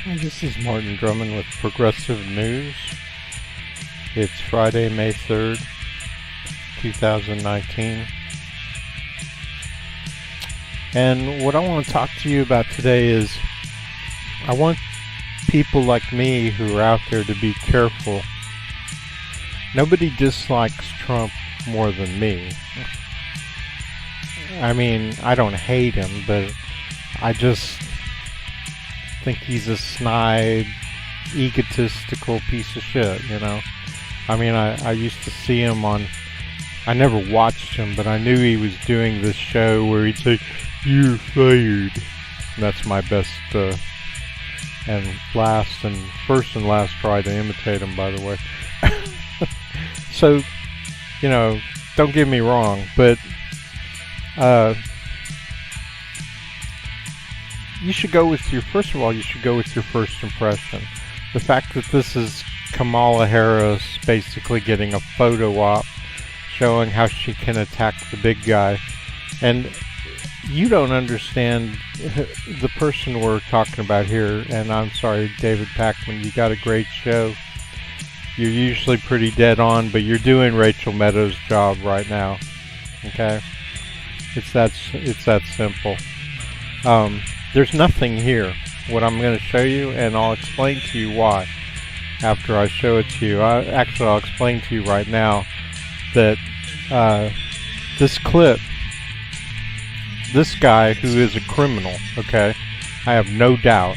Hi, this is Martin Drummond with Progressive News. It's Friday, May 3rd, 2019. And what I want to talk to you about today is I want people like me who are out there to be careful. Nobody dislikes Trump more than me. I mean, I don't hate him, but I just think he's a snide, egotistical piece of shit, you know? I mean, I used to see him on... I never watched him, but I knew he was doing this show where he'd say, "You're fired." And that's my best and first and last try to imitate him, by the way. So, you know, don't get me wrong, but you should go with your, first of all, you should go with your first impression. The fact that this is Kamala Harris basically getting a photo op showing how she can attack the big guy. And you don't understand the person we're talking about here. And I'm sorry, David Pakman, you got a great show. You're usually pretty dead on, but you're doing Rachel Meadow's job right now. Okay? It's that simple. There's nothing here. What I'm going to show you, and I'll explain to you why after I show it to you. I'll explain to you right now that this clip, this guy who is a criminal, okay? I have no doubt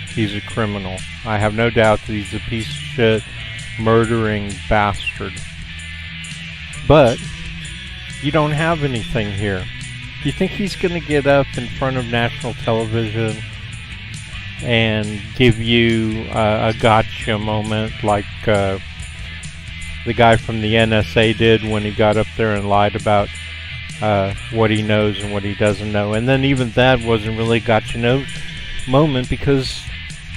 he's a criminal. I have no doubt that he's a piece of shit, murdering bastard. But you don't have anything here. Do you think he's going to get up in front of national television and give you a gotcha moment like the guy from the NSA did when he got up there and lied about what he knows and what he doesn't know? And then even that wasn't really a gotcha moment, because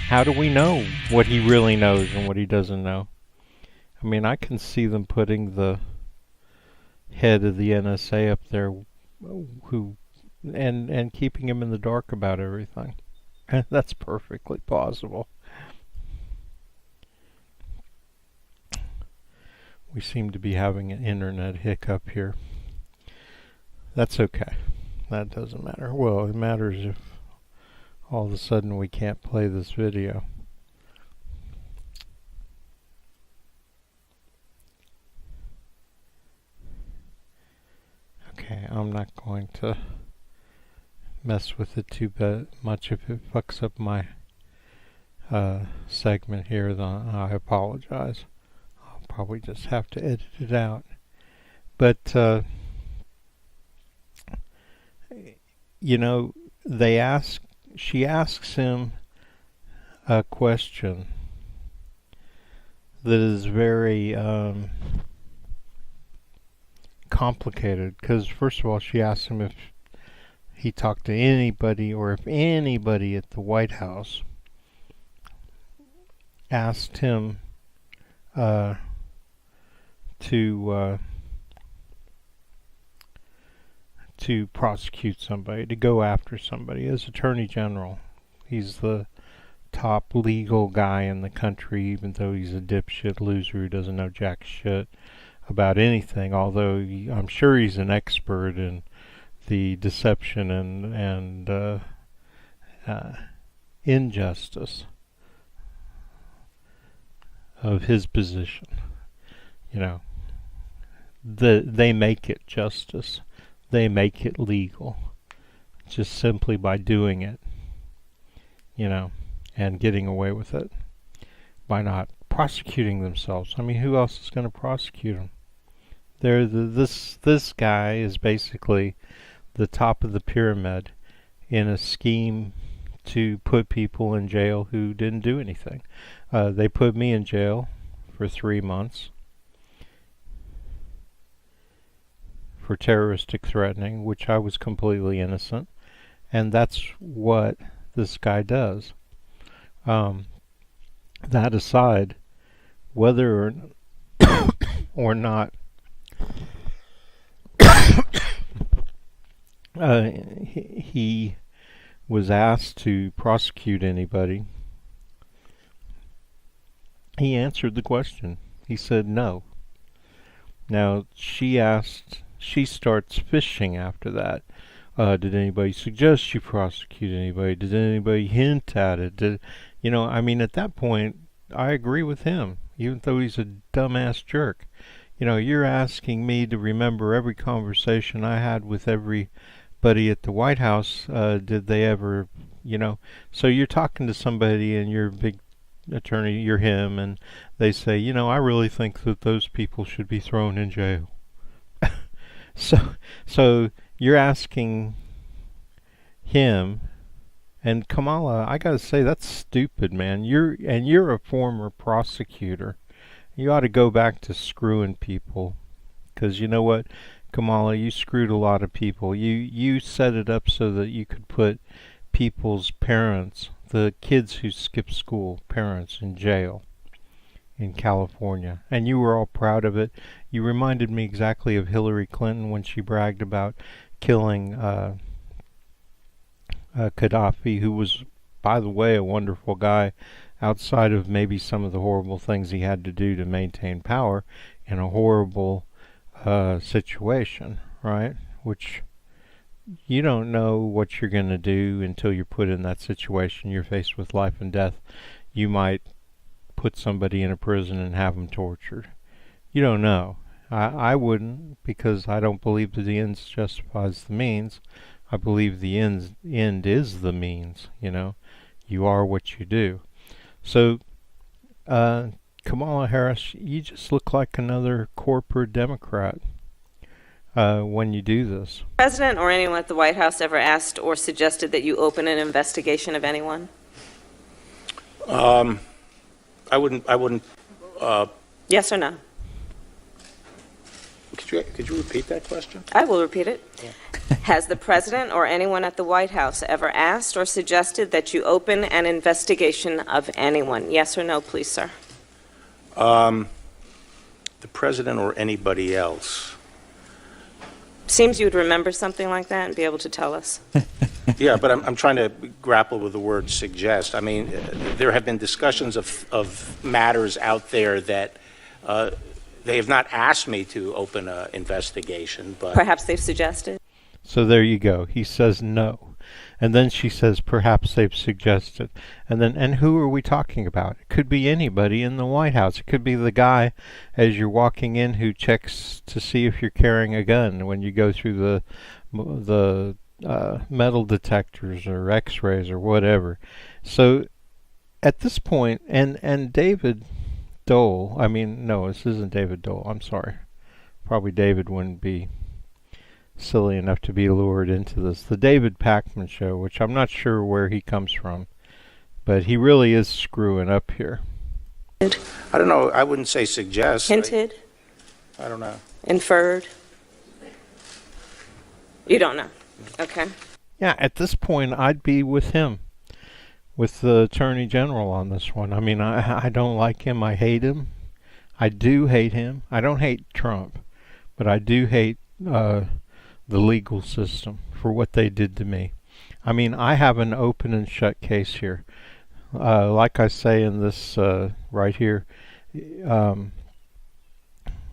how do we know what he really knows and what he doesn't know? I mean, I can see them putting the head of the NSA up there and keeping him in the dark about everything. That's perfectly possible. We seem to be having an internet hiccup here. That's okay. That doesn't matter. Well, it matters if all of a sudden we can't play this video. Okay, I'm not going to mess with it too much. If it fucks up my segment here, then I apologize. I'll probably just have to edit it out. But you know, she asks him a question that is very complicated, because first of all, she asks him if he talked to anybody, or if anybody at the White House asked him to prosecute somebody, to go after somebody. As Attorney General, he's the top legal guy in the country, even though he's a dipshit loser who doesn't know jack shit about anything, although I'm sure he's an expert in the deception and injustice of his position. You know, they make it justice. They make it legal just simply by doing it, you know, and getting away with it by not prosecuting themselves. I mean, who else is going to prosecute them? This guy is basically the top of the pyramid in a scheme to put people in jail who didn't do anything. They put me in jail for 3 months for terroristic threatening, which I was completely innocent, and that's what this guy does. That aside, whether or not he was asked to prosecute anybody, he answered the question. He said no. Now, she starts fishing after that. Did anybody suggest you prosecute anybody? Did anybody hint at it? At that point, I agree with him, even though he's a dumbass jerk. You're asking me to remember every conversation I had with everybody at the White House. Did they ever, So you're talking to somebody and you're a big attorney, you're him, and they say, I really think that those people should be thrown in jail. So you're asking him, and Kamala, I gotta say, that's stupid, man. You're a former prosecutor. You ought to go back to screwing people, because you know what, Kamala, you screwed a lot of people. You set it up so that you could put people's parents, the kids who skip school, parents, in jail in California, and you were all proud of it. You reminded me exactly of Hillary Clinton when she bragged about killing Gaddafi, who was, by the way, a wonderful guy, outside of maybe some of the horrible things he had to do to maintain power in a horrible situation, right? Which you don't know what you're going to do until you're put in that situation. You're faced with life and death. You might put somebody in a prison and have them tortured. You don't know. I wouldn't, because I don't believe that the ends justifies the means. I believe the end is the means. You are what you do. So, Kamala Harris, you just look like another corporate Democrat when you do this. President or anyone at the White House ever asked or suggested that you open an investigation of anyone? I wouldn't. Yes or no? Could you repeat that question? I will repeat it. Yeah. Has the president or anyone at the White House ever asked or suggested that you open an investigation of anyone? Yes or no, please, sir? The president or anybody else? Seems you would remember something like that and be able to tell us. Yeah, but I'm trying to grapple with the word suggest. I mean, there have been discussions of matters out there that they have not asked me to open an investigation, but Perhaps they've suggested. So there you go. He says no. And then she says perhaps they've suggested. And who are we talking about? It could be anybody in the White House. It could be the guy as you're walking in who checks to see if you're carrying a gun when you go through the metal detectors or x-rays or whatever. So at this point, and David Dole, this isn't David Dole, I'm sorry. Probably David wouldn't be silly enough to be lured into this. The David Pakman Show, which I'm not sure where he comes from, but he really is screwing up here. I don't know. I wouldn't say suggest. Hinted? I don't know. Inferred? You don't know? Okay. Yeah, at this point, I'd be with him, with the Attorney General on this one. I don't like him. I hate him. I do hate him. I don't hate Trump, but I do hate the legal system for what they did to me. I have an open and shut case here. Like I say in this right here,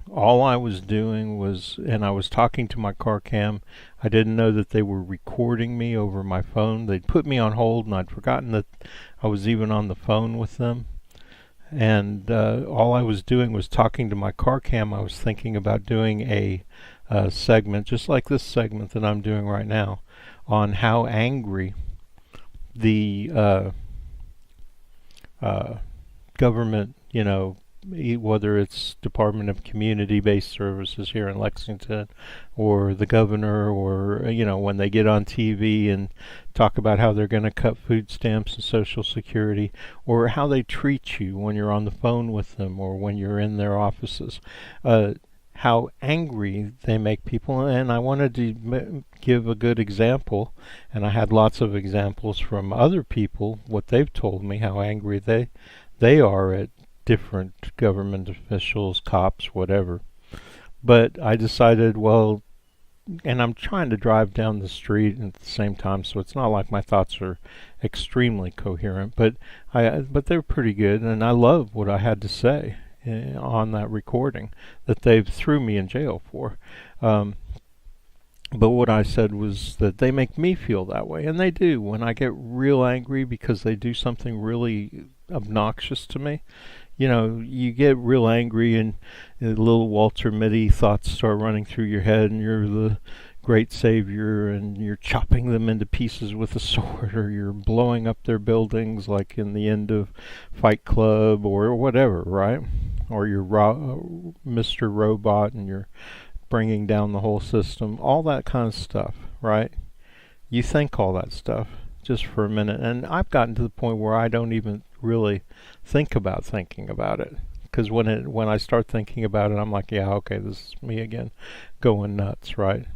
all I was doing was, and I was talking to my car cam, I didn't know that they were recording me over my phone. They'd put me on hold and I'd forgotten that I was even on the phone with them. And all I was doing was talking to my car cam. I was thinking about doing a segment, just like this segment that I'm doing right now, on how angry the government, whether it's Department of Community-Based Services here in Lexington, or the governor, or when they get on TV and talk about how they're going to cut food stamps and Social Security, or how they treat you when you're on the phone with them or when you're in their offices, how angry they make people. And I wanted to give a good example, and I had lots of examples from other people, what they've told me, how angry they are at different government officials, cops, whatever. But I decided, well, and I'm trying to drive down the street at the same time, so it's not like my thoughts are extremely coherent, but they're pretty good, and I love what I had to say on that recording that they threw me in jail for. But what I said was that they make me feel that way, and they do. When I get real angry because they do something really obnoxious to me, you know, you get real angry and little Walter Mitty thoughts start running through your head, and you're the great savior, and you're chopping them into pieces with a sword, or you're blowing up their buildings like in the end of Fight Club or whatever, right? Or you're Mr. Robot and you're bringing down the whole system, all that kind of stuff, right? You think all that stuff just for a minute, and I've gotten to the point where I don't even really think about thinking about it, because when I start thinking about it, I'm like, yeah, okay, this is me again, going nuts, right?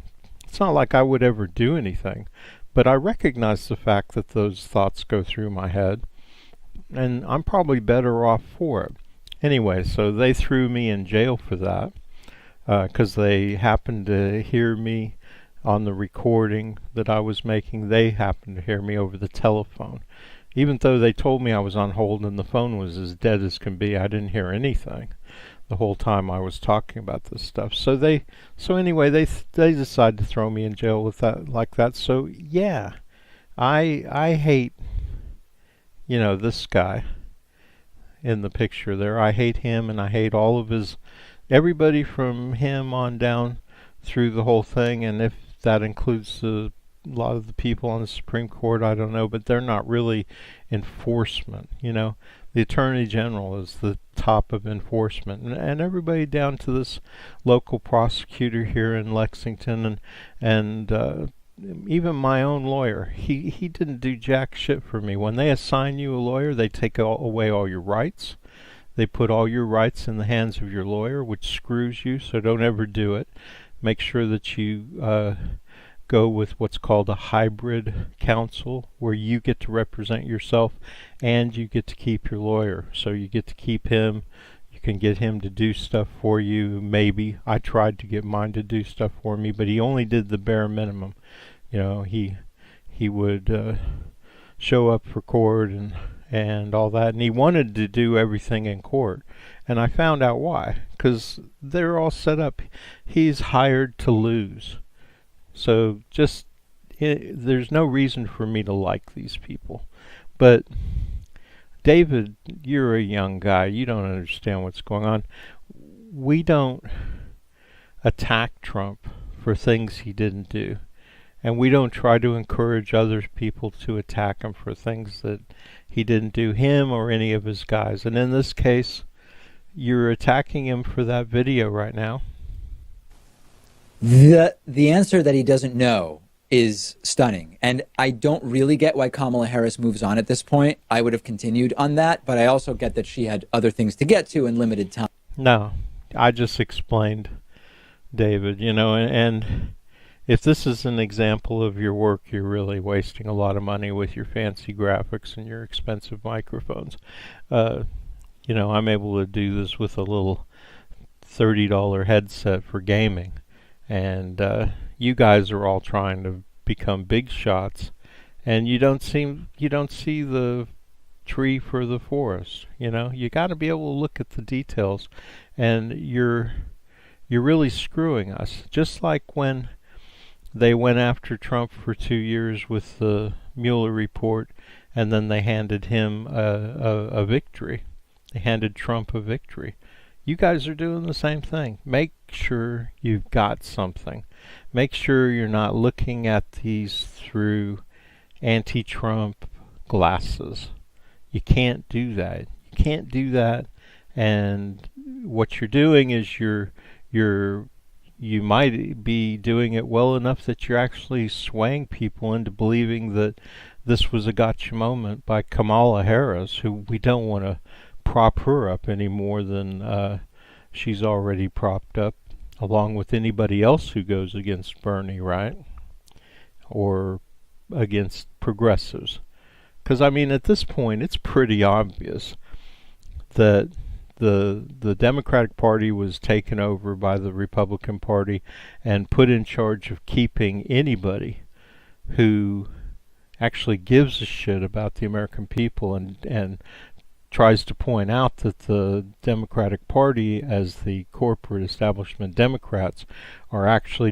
It's not like I would ever do anything, but I recognize the fact that those thoughts go through my head, and I'm probably better off for it. Anyway, so they threw me in jail for that, because they happened to hear me on the recording that I was making. They happened to hear me over the telephone. Even though they told me I was on hold and the phone was as dead as can be, I didn't hear anything the whole time I was talking about this stuff. So anyway, they decided to throw me in jail with that, like that. So yeah, I hate, you know, this guy in the picture there. I hate him, and I hate all of everybody from him on down through the whole thing. And if that includes a lot of the people on the Supreme Court, I don't know, but they're not really enforcement, you know. The Attorney General is the top of enforcement, and everybody down to this local prosecutor here in Lexington, and even my own lawyer. He didn't do jack shit for me. When they assign you a lawyer, they take away all your rights. They put all your rights in the hands of your lawyer, which screws you, so don't ever do it. Make sure that you go with what's called a hybrid counsel, where you get to represent yourself and you get to keep your lawyer. So you get to keep him. You can get him to do stuff for you, maybe. I tried to get mine to do stuff for me, but he only did the bare minimum. You know, he would show up for court and all that, and he wanted to do everything in court. And I found out why, because they're all set up. He's hired to lose. So there's no reason for me to like these people. But David, you're a young guy. You don't understand what's going on. We don't attack Trump for things he didn't do. And we don't try to encourage other people to attack him for things that he didn't do, him or any of his guys. And in this case, you're attacking him for that video right now. The answer that he doesn't know is stunning. And I don't really get why Kamala Harris moves on at this point. I would have continued on that, but I also get that she had other things to get to in limited time. No, I just explained, David, you know, and if this is an example of your work, you're really wasting a lot of money with your fancy graphics and your expensive microphones. You know, I'm able to do this with a little $30 headset for gaming. And you guys are all trying to become big shots, and you don't see the tree for the forest. You know, you got to be able to look at the details, and you're really screwing us. Just like when they went after Trump for 2 years with the Mueller report, and then they handed him a victory. They handed Trump a victory. You guys are doing the same thing. Make sure you've got something. Make sure you're not looking at these through anti-Trump glasses. You can't do that. You can't do that. And what you're doing is you might be doing it well enough that you're actually swaying people into believing that this was a gotcha moment by Kamala Harris, who we don't want to prop her up any more than she's already propped up, along with anybody else who goes against Bernie, right? Or against progressives. Because, I mean, at this point, it's pretty obvious that the Democratic Party was taken over by the Republican Party and put in charge of keeping anybody who actually gives a shit about the American people and tries to point out that the Democratic Party, as the corporate establishment Democrats, are actually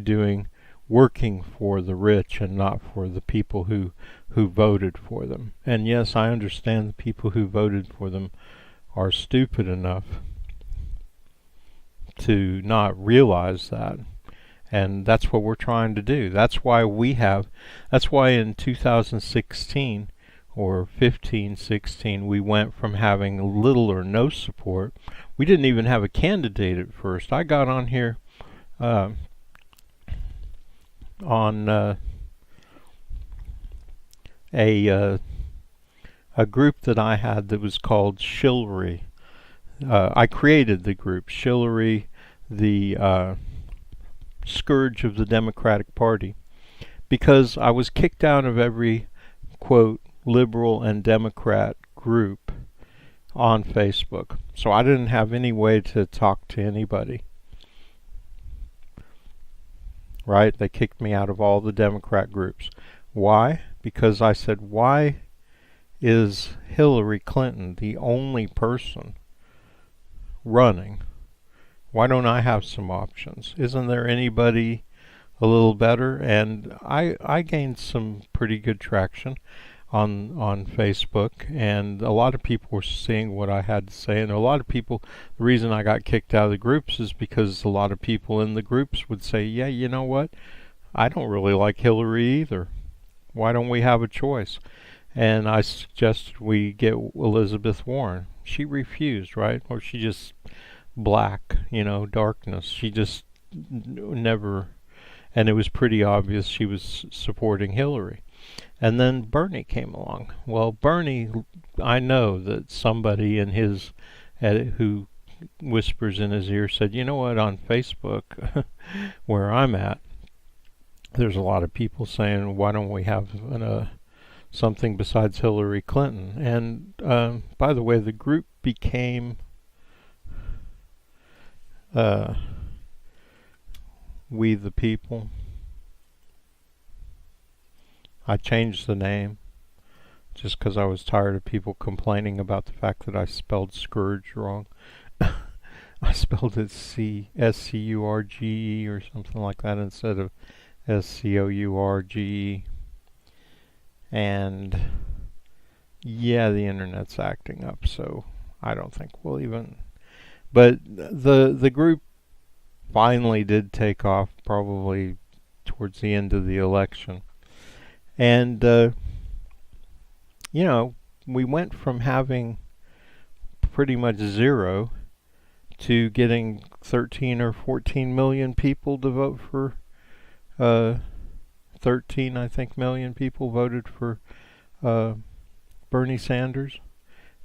working for the rich and not for the people who voted for them. And yes, I understand the people who voted for them are stupid enough to not realize that. And that's what we're trying to do. That's why in 2016 or 15-16 we went from having little or no support. We didn't even have a candidate at first. I got on here on a group that I had that was called Shillery. I created the group Shillery, the scourge of the Democratic Party, because I was kicked out of every, quote, liberal and Democrat group on Facebook. So I didn't have any way to talk to anybody. Right? They kicked me out of all the Democrat groups. Why? Because I said, why is Hillary Clinton the only person running? Why don't I have some options? Isn't there anybody a little better? And I gained some pretty good traction on Facebook, and a lot of people were seeing what I had to say, and a lot of people, the reason I got kicked out of the groups is because a lot of people in the groups would say, yeah, you know what, I don't really like Hillary either. Why don't we have a choice? And I suggested we get Elizabeth Warren. She refused, right? Or she just black, darkness. She just never, and it was pretty obvious she was supporting Hillary. And then Bernie came along. Well, Bernie, I know that somebody in his, who whispers in his ear said, you know what, on Facebook, where I'm at, there's a lot of people saying, why don't we have something besides Hillary Clinton? And by the way, the group became We the People. I changed the name just because I was tired of people complaining about the fact that I spelled scourge wrong. I spelled it S-C-U-R-G-E or something like that instead of S-C-O-U-R-G-E. And yeah, the internet's acting up, so I don't think we'll even... But the group finally did take off, probably towards the end of the election. And, we went from having pretty much zero to getting 13 or 14 million people to vote for, 13, I think, million people voted for Bernie Sanders.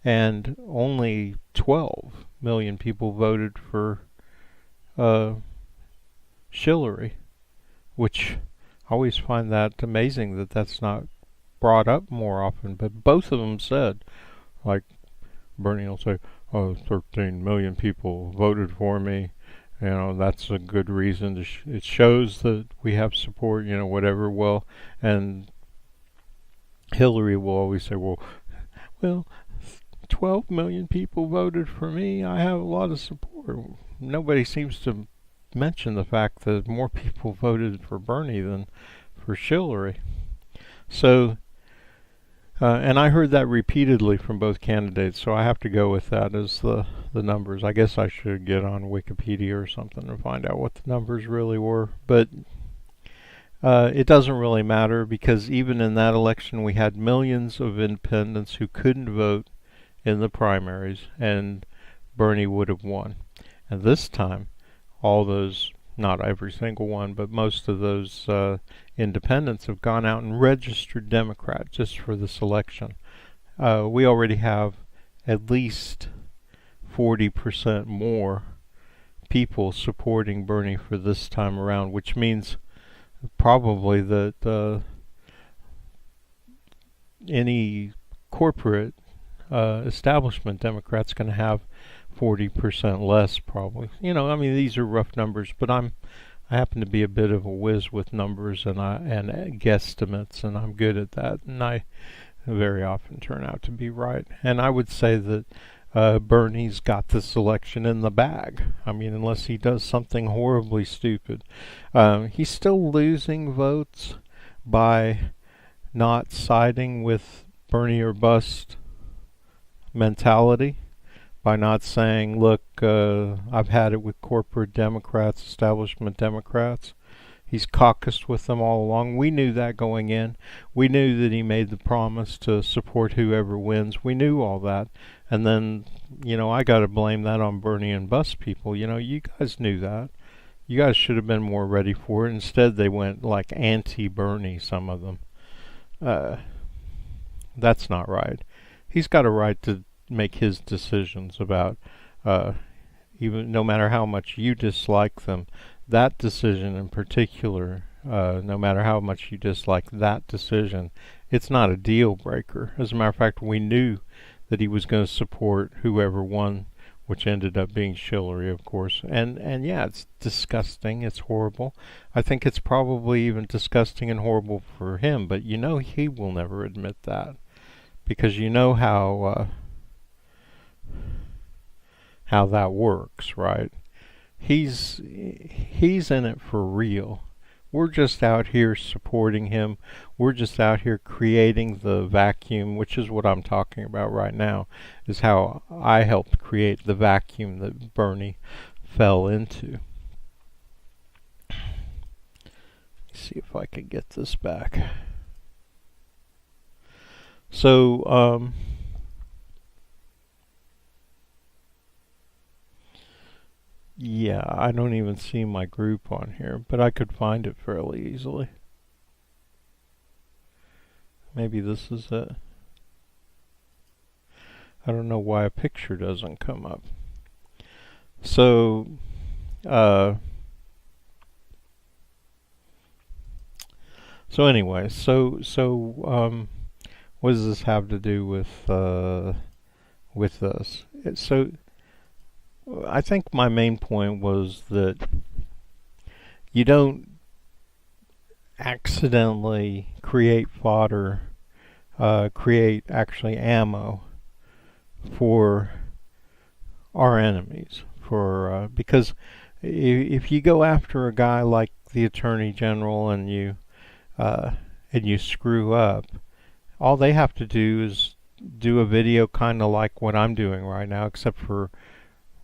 And only 12 million people voted for Hillary, which I always find that amazing that that's not brought up more often. But both of them said, like, Bernie will say, 13 million people voted for me. That's a good reason to it shows that we have support, whatever. Well, and Hillary will always say, well, 12 million people voted for me. I have a lot of support. Nobody seems to mention the fact that more people voted for Bernie than for Hillary. So, and I heard that repeatedly from both candidates, so I have to go with that as the numbers. I guess I should get on Wikipedia or something and find out what the numbers really were. But it doesn't really matter, because even in that election we had millions of independents who couldn't vote in the primaries, and Bernie would have won. And this time, all those, not every single one, but most of those independents have gone out and registered Democrat just for this election. We already have at least 40% more people supporting Bernie for this time around, which means probably that any corporate establishment Democrat's going to have 40% less probably. I mean, these are rough numbers, but I happen to be a bit of a whiz with numbers and guesstimates, and I'm good at that, and I very often turn out to be right. And I would say that Bernie's got this election in the bag. I mean, unless he does something horribly stupid. He's still losing votes by not siding with Bernie or bust mentality, by not saying, look, I've had it with corporate Democrats, establishment Democrats. He's caucused with them all along. We knew that going in. We knew that he made the promise to support whoever wins. We knew all that. And then, I got to blame that on Bernie and bust people. You guys knew that. You guys should have been more ready for it. Instead, they went like anti-Bernie, some of them. That's not right. He's got a right to make his decisions about, even no matter how much you dislike them, that decision in particular, no matter how much you dislike that decision, it's not a deal breaker. As a matter of fact, we knew that he was going to support whoever won, which ended up being Hillary, of course. And yeah, it's disgusting. It's horrible. I think it's probably even disgusting and horrible for him, but he will never admit that, because how that works, right? He's in it for real. We're just out here supporting him. We're just out here creating the vacuum, which is what I'm talking about right now, is how I helped create the vacuum that Bernie fell into. Let's see if I can get this back. So, yeah, I don't even see my group on here, but I could find it fairly easily. Maybe this is it. I don't know why a picture doesn't come up. So, anyway, what does this have to do with us? So, I think my main point was that you don't accidentally create fodder, create actually ammo for our enemies. Because if you go after a guy like the Attorney General and you screw up, all they have to do is do a video kind of like what I'm doing right now, except for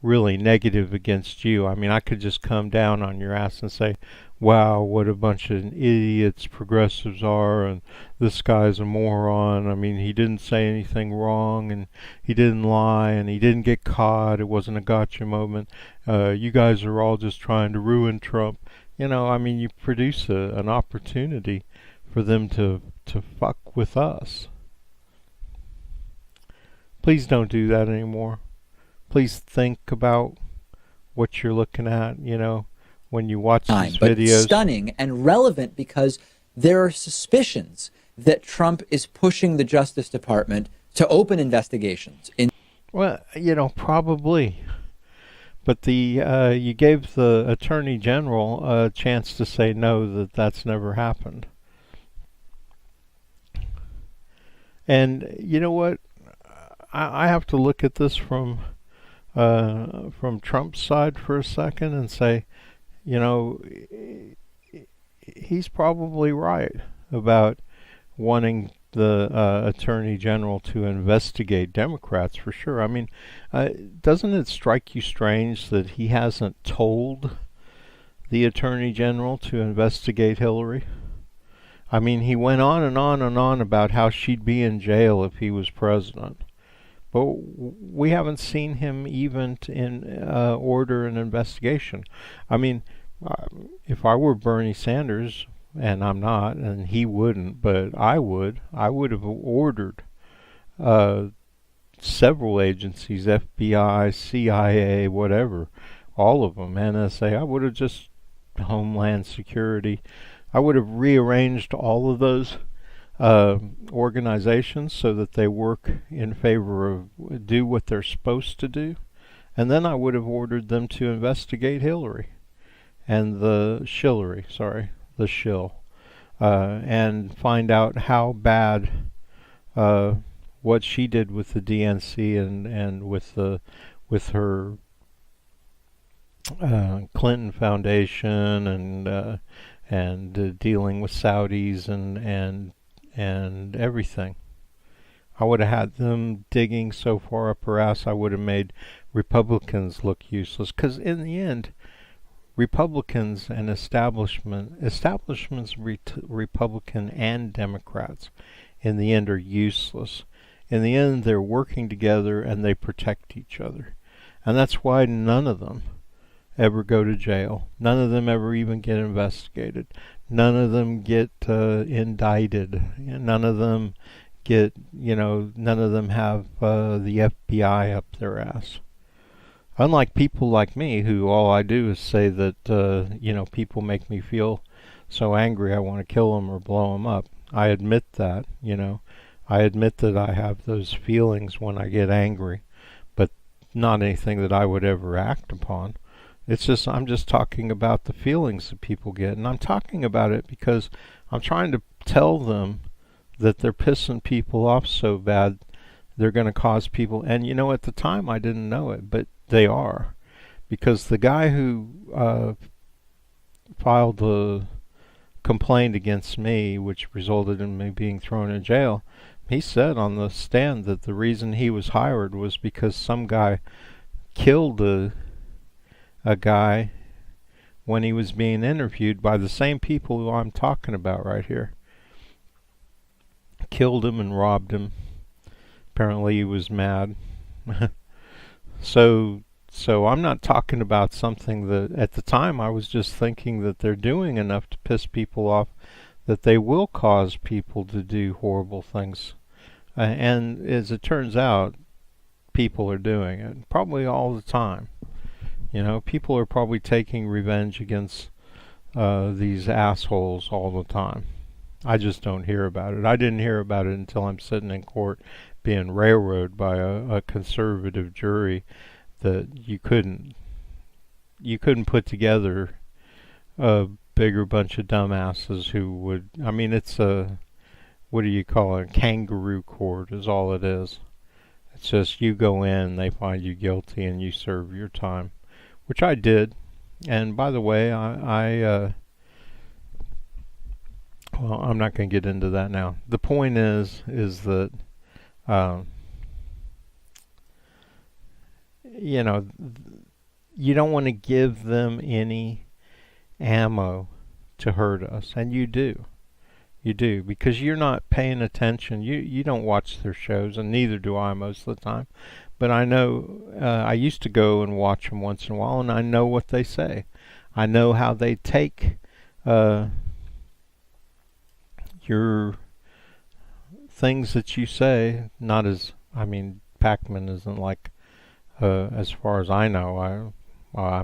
really negative against you. I mean, I could just come down on your ass and say, wow, what a bunch of idiots progressives are, and this guy's a moron. I mean, he didn't say anything wrong, and he didn't lie, and he didn't get caught. It wasn't a gotcha moment. You guys are all just trying to ruin Trump. I mean, you produce an opportunity for them to fuck with us. Please don't do that anymore. Please think about what you're looking at, when you watch these videos. But stunning and relevant, because there are suspicions that Trump is pushing the Justice Department to open investigations. Well, probably. But you gave the Attorney General a chance to say no, that's never happened. And you know what? I have to look at this from Trump's side for a second and say, he's probably right about wanting the Attorney General to investigate Democrats for sure. I mean, doesn't it strike you strange that he hasn't told the Attorney General to investigate Hillary? I mean, he went on and on and on about how she'd be in jail if he was president. But we haven't seen him even order an investigation. I mean, if I were Bernie Sanders, and I'm not, and he wouldn't, but I would have ordered several agencies, FBI, CIA, whatever, all of them, NSA. I would have just Homeland Security. I would have rearranged all of those organizations so that they work in favor of do what they're supposed to do, And then I would have ordered them to investigate Hillary and the shill, and find out how bad what she did with the DNC and with her Clinton Foundation and dealing with Saudis and everything. I would have had them digging so far up her ass, I would have made Republicans look useless. Because in the end, Republicans and establishments, Republican and Democrats, in the end are useless. In the end, they're working together and they protect each other. And that's why none of them ever go to jail. None of them ever even get investigated. None of them get indicted. None of them get, none of them have the FBI up their ass. Unlike people like me, who all I do is say that, people make me feel so angry I want to kill them or blow them up. I admit that, I admit that I have those feelings when I get angry, but not anything that I would ever act upon. It's just, I'm just talking about the feelings that people get, and I'm talking about it because I'm trying to tell them that they're pissing people off so bad they're going to cause people, and at the time I didn't know it, but they are, because the guy who filed a complaint against me, which resulted in me being thrown in jail, he said on the stand that the reason he was hired was because some guy killed a guy when he was being interviewed by the same people who I'm talking about right here. Killed him and robbed him. Apparently he was mad. So I'm not talking about something that at the time I was just thinking that they're doing enough to piss people off that they will cause people to do horrible things. And as it turns out, people are doing it, probably all the time. People are probably taking revenge against these assholes all the time. I just don't hear about it. I didn't hear about it until I'm sitting in court being railroaded by a conservative jury that you couldn't put together a bigger bunch of dumbasses who would, it's what do you call it, a kangaroo court is all it is. It's just you go in, they find you guilty, and you serve your time, which I did. And by the way, well, I'm not going to get into that now. The point is that, you don't want to give them any ammo to hurt us, and you do. You do, because you're not paying attention. You don't watch their shows, and neither do I most of the time. But I know, I used to go and watch them once in a while, and I know what they say. I know how they take your things that you say, not as, Pac-Man isn't like, as far as I know,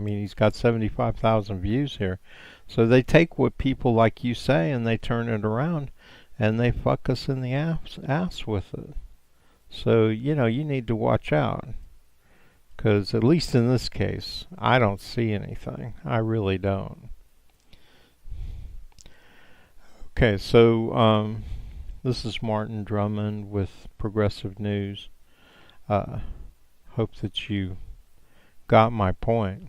he's got 75,000 views here. So they take what people like you say and they turn it around and they fuck us in the ass with it. So, you need to watch out. Because at least in this case, I don't see anything. I really don't. Okay, so this is Martin Drummond with Progressive News. Hope that you got my point.